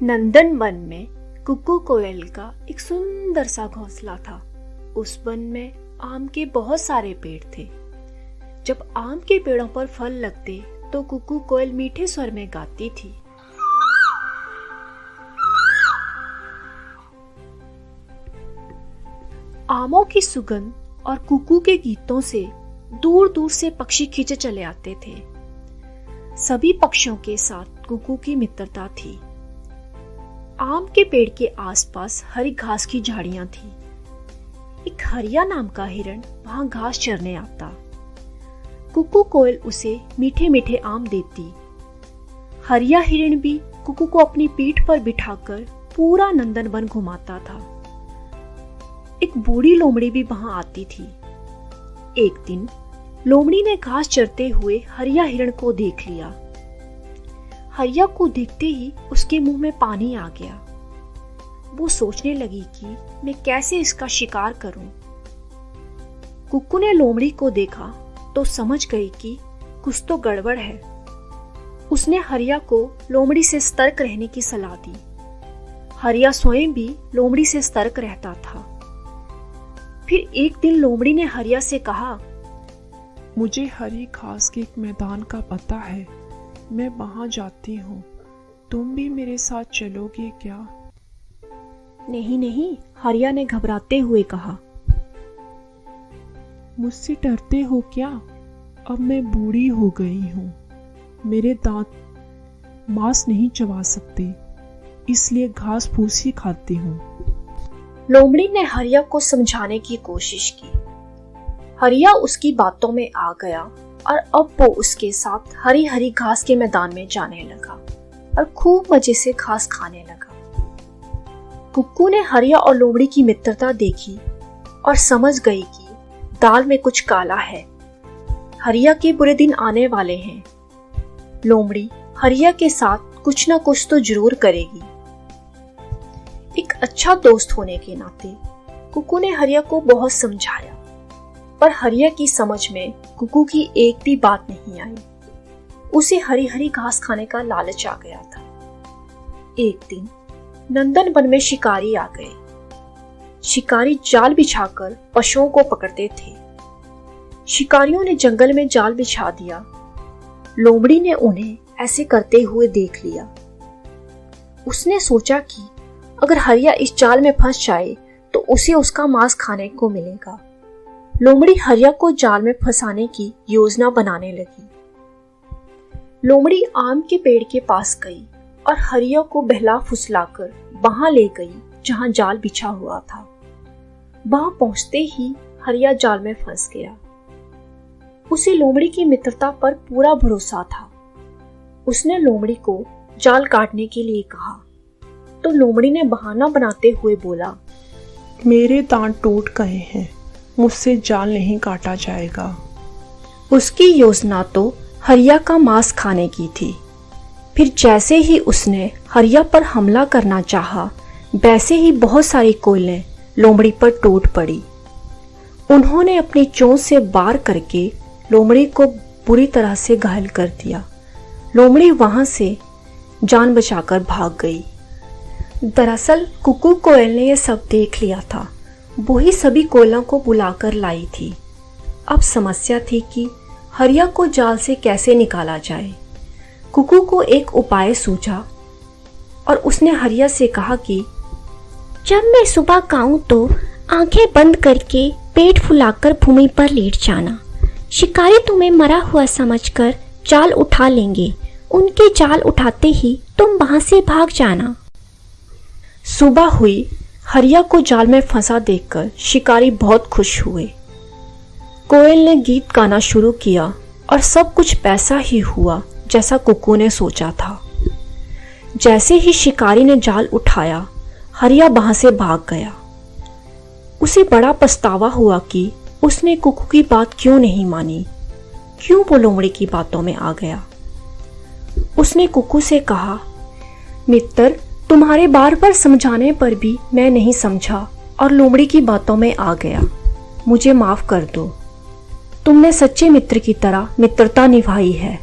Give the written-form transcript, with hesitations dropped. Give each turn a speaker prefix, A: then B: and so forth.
A: नंदन one में कुकू कोयल का एक सुंदर सा घोंसला था। उस वन में आम के बहुत सारे पेड़ थे। जब आम के पेड़ों पर फल लगते तो कुकू कोयल मीठे स्वर में गाती थी। आमों की सुगंध और कुकू के गीतों से दूर दूर से पक्षी खींचे चले आते थे। सभी पक्षियों के साथ कुकू की मित्रता थी। आम के पेड़ के आसपास हरी घास की झाड़ियां थी। एक हरिया नाम का हिरण वहां घास चरने आता। कुकू कोयल उसे मीठे मीठे आम देती। हरिया हिरण भी कुकू को अपनी पीठ पर बिठाकर पूरा नंदनवन घुमाता था। एक बूढ़ी लोमड़ी भी वहां आती थी। एक दिन लोमड़ी ने घास चरते हुए हरिया हिरण को देख लिया। हरिया को देखते ही उसके मुंह में पानी आ गया। वो सोचने लगी कि मैं कैसे इसका शिकार करूं। कुकू ने लोमड़ी को देखा तो समझ गई कि कुछ तो गड़बड़ है। उसने हरिया को लोमड़ी से सतर्क रहने की सलाह दी। हरिया स्वयं भी लोमड़ी से सतर्क रहता था। फिर एक दिन लोमड़ी ने हरिया से कहा,
B: मुझे हरी घास के एक मैदान का पता है, मैं वहां जाती हूँ, तुम भी मेरे साथ चलोगे क्या?
A: नहीं नहीं, हरिया ने घबराते हुए कहा।
B: मुझसे डरते हो क्या? अब मैं बूढ़ी हो गई हूँ, मेरे दांत मांस नहीं चबा सकते, इसलिए घास फूस ही खाती हूँ।
A: लोमड़ी ने हरिया को समझाने की कोशिश की। हरिया उसकी बातों में आ गया और अब वो उसके साथ हरी हरी घास के मैदान में जाने लगा और खूब मजे से घास खाने लगा। कुक्कू ने हरिया और लोमड़ी की मित्रता देखी और समझ गई कि दाल में कुछ काला है। हरिया के बुरे दिन आने वाले हैं। लोमड़ी हरिया के साथ कुछ ना कुछ तो जरूर करेगी। एक अच्छा दोस्त होने के नाते कुक्कू ने हरिया को बहुत समझाया, पर हरिया की समझ में कुकू की एक भी बात नहीं आई। उसे हरी हरी घास खाने का लालच आ गया था। एक दिन नंदन वन में शिकारी आ गए। शिकारी जाल बिछाकर पशुओं को पकड़ते थे। शिकारियों ने जंगल में जाल बिछा दिया। लोमड़ी ने उन्हें ऐसे करते हुए देख लिया। उसने सोचा कि अगर हरिया इस जाल में फंस जाए तो उसे उसका मांस खाने को मिलेगा। लोमड़ी हरिया को जाल में फंसाने की योजना बनाने लगी। लोमड़ी आम के पेड़ के पास गई और हरिया को बहला फुसलाकर वहां ले गई जहां जाल बिछा हुआ था। वहां पहुंचते ही हरिया जाल में फंस गया। उसे लोमड़ी की मित्रता पर पूरा भरोसा था। उसने लोमड़ी को जाल काटने के लिए कहा तो लोमड़ी ने बहाना बनाते हुए बोला,
B: मेरे दांत टूट गए हैं, मुझसे जाल नहीं काटा जाएगा।
A: उसकी योजना तो हरिया का मांस खाने की थी। फिर जैसे ही उसने हरिया पर हमला करना चाहा, वैसे ही बहुत सारी कोयलें लोमड़ी पर टूट पड़ी। उन्होंने अपनी चोंच से वार करके लोमड़ी को बुरी तरह से घायल कर दिया। लोमड़ी वहां से जान बचाकर भाग गई। दरअसल कुकू कोयल ने यह सब देख लिया था। वो ही सभी कोयलों को बुलाकर लाई थी। अब समस्या थी कि हरिया को जाल से कैसे निकाला जाए। कुकू को एक उपाय सूझा और उसने हरिया से कहा कि
C: जब मैं सुबह गाऊं तो आंखें बंद करके पेट फुलाकर भूमि पर लेट जाना। शिकारी तुम्हें मरा हुआ समझकर जाल उठा लेंगे। उनके जाल उठाते ही तुम वहां से भाग जाना।
A: सुबह हुई। हरिया को जाल में फंसा देखकर शिकारी बहुत खुश हुए। कोयल ने गीत गाना शुरू किया और सब कुछ वैसा ही हुआ जैसा कुकू ने सोचा था। जैसे ही शिकारी ने जाल उठाया, हरिया वहां से भाग गया। उसे बड़ा पछतावा हुआ कि उसने कुकू की बात क्यों नहीं मानी, क्यों वो लोमड़ी की बातों में आ गया। उसने कुकू से कहा, मित्र, तुम्हारे बार बार समझाने पर भी मैं नहीं समझा और लोमड़ी की बातों में आ गया। मुझे माफ कर दो। तुमने सच्चे मित्र की तरह मित्रता निभाई है।